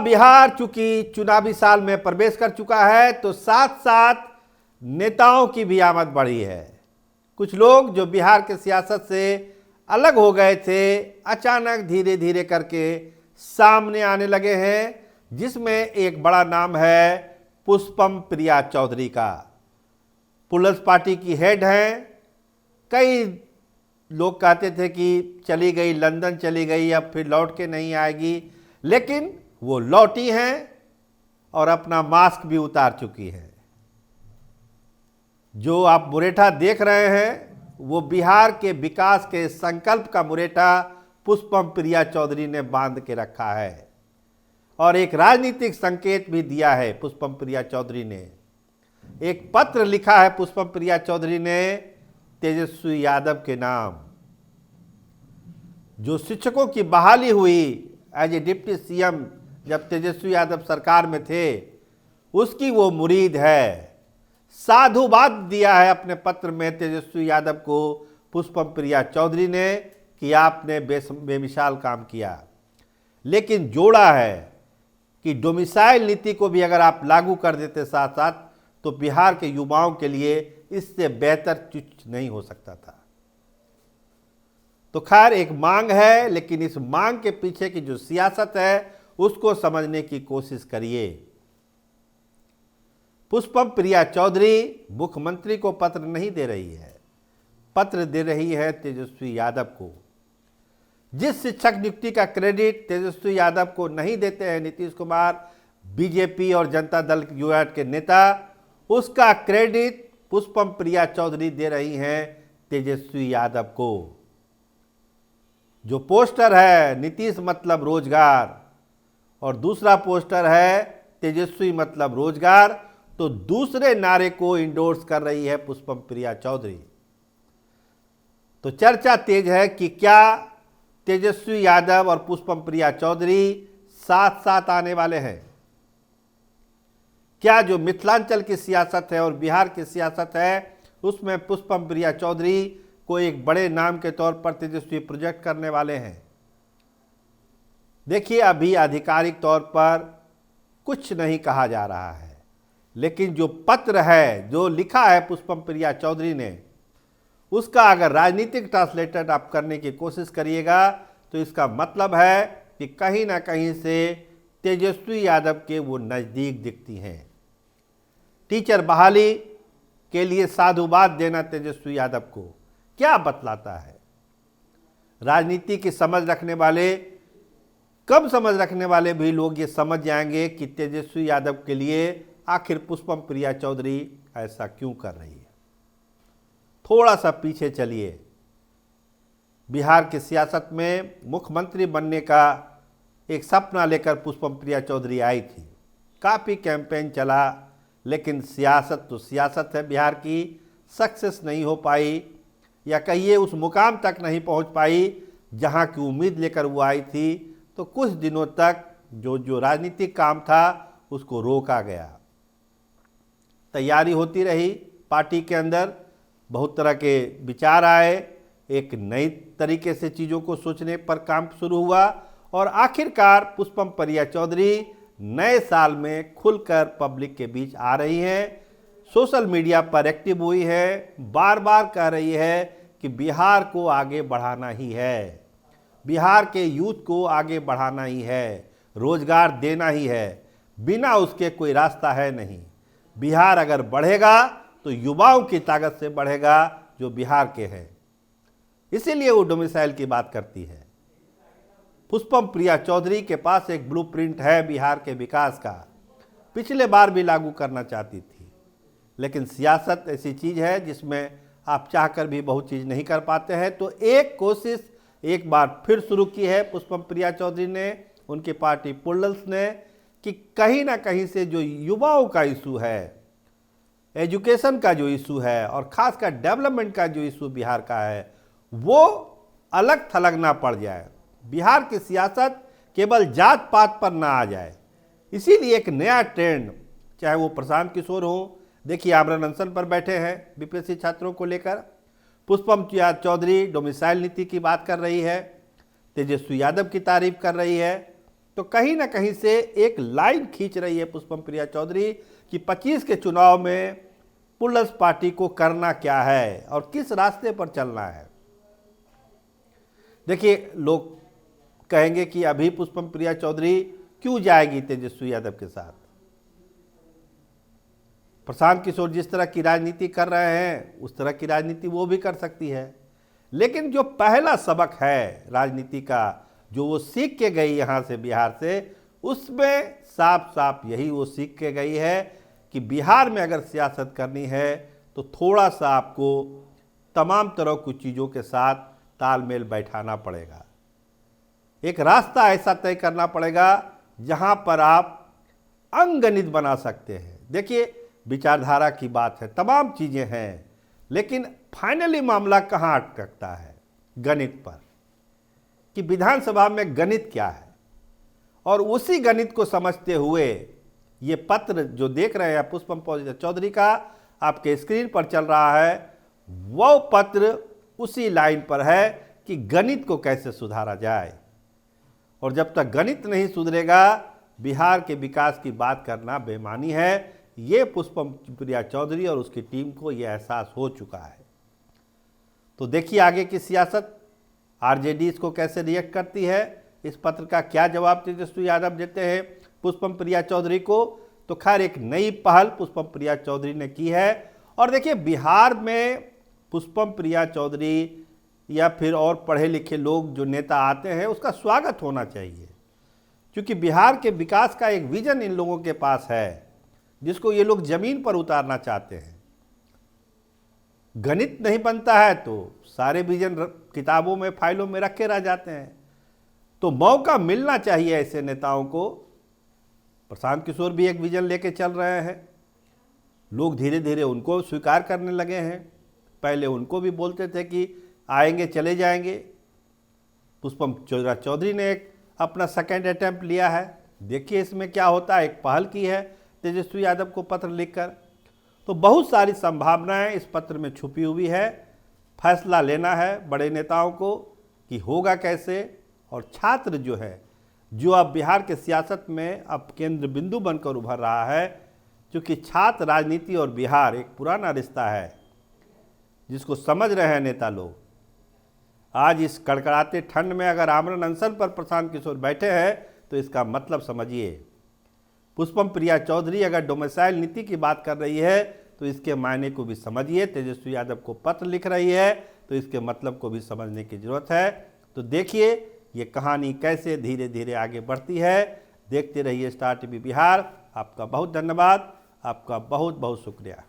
बिहार चूंकि चुनावी साल में प्रवेश कर चुका है तो साथ साथ नेताओं की भी आमद बढ़ी है। कुछ लोग जो बिहार के सियासत से अलग हो गए थे अचानक धीरे धीरे करके सामने आने लगे हैं, जिसमें एक बड़ा नाम है पुष्पम प्रिया चौधरी का। पुलस पार्टी की हेड हैं। कई लोग कहते थे कि चली गई, लंदन चली गई, अब फिर लौट के नहीं आएगी, लेकिन वो लौटी हैं और अपना मास्क भी उतार चुकी है। जो आप मुरेठा देख रहे हैं वो बिहार के विकास के संकल्प का मुरेठा पुष्पम प्रिया चौधरी ने बांध के रखा है और एक राजनीतिक संकेत भी दिया है। पुष्पम प्रिया चौधरी ने एक पत्र लिखा है। पुष्पम प्रिया चौधरी ने तेजस्वी यादव के नाम, जो शिक्षकों की बहाली हुई एज ए डिप्टी सीएम जब तेजस्वी यादव सरकार में थे, उसकी वो मुरीद है। साधुवाद दिया है अपने पत्र में तेजस्वी यादव को पुष्पम प्रिया चौधरी ने कि आपने बेमिसाल काम किया, लेकिन जोड़ा है कि डोमिसाइल नीति को भी अगर आप लागू कर देते साथ साथ तो बिहार के युवाओं के लिए इससे बेहतर कुछ नहीं हो सकता था। तो खैर एक मांग है, लेकिन इस मांग के पीछे की जो सियासत है उसको समझने की कोशिश करिए। पुष्पम प्रिया चौधरी मुख्यमंत्री को पत्र नहीं दे रही है, पत्र दे रही है तेजस्वी यादव को। जिस शिक्षक नियुक्ति का क्रेडिट तेजस्वी यादव को नहीं देते हैं नीतीश कुमार, बीजेपी और जनता दल यूनाइटेड के नेता, उसका क्रेडिट पुष्पम प्रिया चौधरी दे रही हैं तेजस्वी यादव को। जो पोस्टर है नीतीश मतलब रोजगार और दूसरा पोस्टर है तेजस्वी मतलब रोजगार, तो दूसरे नारे को इंडोर्स कर रही है पुष्पम प्रिया चौधरी। तो चर्चा तेज है कि क्या तेजस्वी यादव और पुष्पम प्रिया चौधरी साथ साथ आने वाले हैं। क्या जो मिथिलांचल की सियासत है और बिहार की सियासत है उसमें पुष्पम प्रिया चौधरी को एक बड़े नाम के तौर पर तेजस्वी प्रोजेक्ट करने वाले हैं। देखिए अभी आधिकारिक तौर पर कुछ नहीं कहा जा रहा है, लेकिन जो पत्र है जो लिखा है पुष्पम प्रिया चौधरी ने, उसका अगर राजनीतिक ट्रांसलेटेड आप करने की कोशिश करिएगा तो इसका मतलब है कि कहीं ना कहीं से तेजस्वी यादव के वो नज़दीक दिखती हैं। टीचर बहाली के लिए साधुवाद देना तेजस्वी यादव को क्या बतलाता है। राजनीति की समझ रखने वाले, कम समझ रखने वाले भी लोग ये समझ जाएंगे कि तेजस्वी यादव के लिए आखिर पुष्पम प्रिया चौधरी ऐसा क्यों कर रही है। थोड़ा सा पीछे चलिए। बिहार की सियासत में मुख्यमंत्री बनने का एक सपना लेकर पुष्पम प्रिया चौधरी आई थी। काफ़ी कैंपेन चला, लेकिन सियासत तो सियासत है बिहार की, सक्सेस नहीं हो पाई, या कहिए उस मुकाम तक नहीं पहुंच पाई जहां की उम्मीद लेकर वो आई थी। तो कुछ दिनों तक जो राजनीतिक काम था उसको रोका गया। तैयारी होती रही पार्टी के अंदर, बहुत तरह के विचार आए, एक नई तरीके से चीज़ों को सोचने पर काम शुरू हुआ और आखिरकार पुष्पम प्रिया चौधरी नए साल में खुलकर पब्लिक के बीच आ रही हैं। सोशल मीडिया पर एक्टिव हुई है, बार बार कह रही है कि बिहार को आगे बढ़ाना ही है, बिहार के यूथ को आगे बढ़ाना ही है, रोजगार देना ही है, बिना उसके कोई रास्ता है नहीं। बिहार अगर बढ़ेगा तो युवाओं की ताकत से बढ़ेगा जो बिहार के हैं, इसीलिए वो डोमिसाइल की बात करती है। पुष्पम प्रिया चौधरी के पास एक ब्लूप्रिंट है बिहार के विकास का, पिछले बार भी लागू करना चाहती थी, लेकिन सियासत ऐसी चीज़ है जिसमें आप चाहकर भी बहुत चीज़ नहीं कर पाते हैं। तो एक कोशिश एक बार फिर शुरू की है पुष्पम प्रिया चौधरी ने, उनकी पार्टी पुलस ने, कि कहीं ना कहीं से जो युवाओं का इशू है, एजुकेशन का जो इशू है और ख़ासकर डेवलपमेंट का जो इशू बिहार का है, वो अलग थलग ना पड़ जाए, बिहार की सियासत केवल जात पात पर ना आ जाए। इसीलिए एक नया ट्रेंड, चाहे वो प्रशांत किशोर हो, देखिए आमरण अनशन पर बैठे हैं बीपीएससी छात्रों को लेकर, पुष्पम प्रिया चौधरी डोमिसाइल नीति की बात कर रही है, तेजस्वी यादव की तारीफ कर रही है, तो कहीं ना कहीं से एक लाइन खींच रही है पुष्पम प्रिया चौधरी कि 25 के चुनाव में प्लस पार्टी को करना क्या है और किस रास्ते पर चलना है। देखिए, लोग कहेंगे कि अभी पुष्पम प्रिया चौधरी क्यों जाएगी तेजस्वी यादव के साथ। प्रशांत किशोर जिस तरह की राजनीति कर रहे हैं उस तरह की राजनीति वो भी कर सकती है, लेकिन जो पहला सबक है राजनीति का जो वो सीख के गई यहाँ से बिहार से, उसमें साफ साफ यही वो सीख के गई है कि बिहार में अगर सियासत करनी है तो थोड़ा सा आपको तमाम तरह की चीज़ों के साथ तालमेल बैठाना पड़ेगा। एक रास्ता ऐसा तय करना पड़ेगा जहाँ पर आप अंगगणित बना सकते हैं। देखिए, विचारधारा की बात है, तमाम चीज़ें हैं, लेकिन फाइनली मामला कहाँ अटकता है? गणित पर, कि विधानसभा में गणित क्या है। और उसी गणित को समझते हुए ये पत्र जो देख रहे हैं पुष्पम चौधरी का आपके स्क्रीन पर चल रहा है, वो पत्र उसी लाइन पर है कि गणित को कैसे सुधारा जाए। और जब तक गणित नहीं सुधरेगा बिहार के विकास की बात करना बेमानी है। ये पुष्पम प्रिया चौधरी और उसकी टीम को ये एहसास हो चुका है। तो देखिए आगे की सियासत, आरजेडी इसको कैसे रिएक्ट करती है, इस पत्र का क्या जवाब तेजस्वी यादव देते हैं पुष्पम प्रिया चौधरी को। तो खैर एक नई पहल पुष्पम प्रिया चौधरी ने की है। और देखिए, बिहार में पुष्पम प्रिया चौधरी या फिर और पढ़े लिखे लोग जो नेता आते हैं उसका स्वागत होना चाहिए, क्योंकि बिहार के विकास का एक विजन इन लोगों के पास है जिसको ये लोग जमीन पर उतारना चाहते हैं। गणित नहीं बनता है तो सारे विजन किताबों में फाइलों में रखे रह जाते हैं। तो मौका मिलना चाहिए ऐसे नेताओं को। प्रशांत किशोर भी एक विजन लेके चल रहे हैं, लोग धीरे धीरे उनको स्वीकार करने लगे हैं। पहले उनको भी बोलते थे कि आएंगे चले जाएंगे। पुष्पम चौधरी ने एक अपना सेकेंड अटेम्प्ट लिया है, देखिए इसमें क्या होता है। एक पहल की है तेजस्वी यादव को पत्र लिखकर। तो बहुत सारी संभावनाएं इस पत्र में छुपी हुई है। फैसला लेना है बड़े नेताओं को कि होगा कैसे। और छात्र जो है, जो अब बिहार के सियासत में अब केंद्र बिंदु बनकर उभर रहा है, क्योंकि छात्र राजनीति और बिहार एक पुराना रिश्ता है जिसको समझ रहे हैं नेता लोग। आज इस कड़कड़ाते ठंड में अगर आमरण अनशन पर प्रशांत किशोर बैठे हैं तो इसका मतलब समझिए। पुष्पम प्रिया चौधरी अगर डोमिसाइल नीति की बात कर रही है तो इसके मायने को भी समझिए। तेजस्वी यादव को पत्र लिख रही है तो इसके मतलब को भी समझने की जरूरत है। तो देखिए ये कहानी कैसे धीरे धीरे आगे बढ़ती है। देखते रहिए स्टार टीवी बिहार। आपका बहुत धन्यवाद, आपका बहुत बहुत शुक्रिया।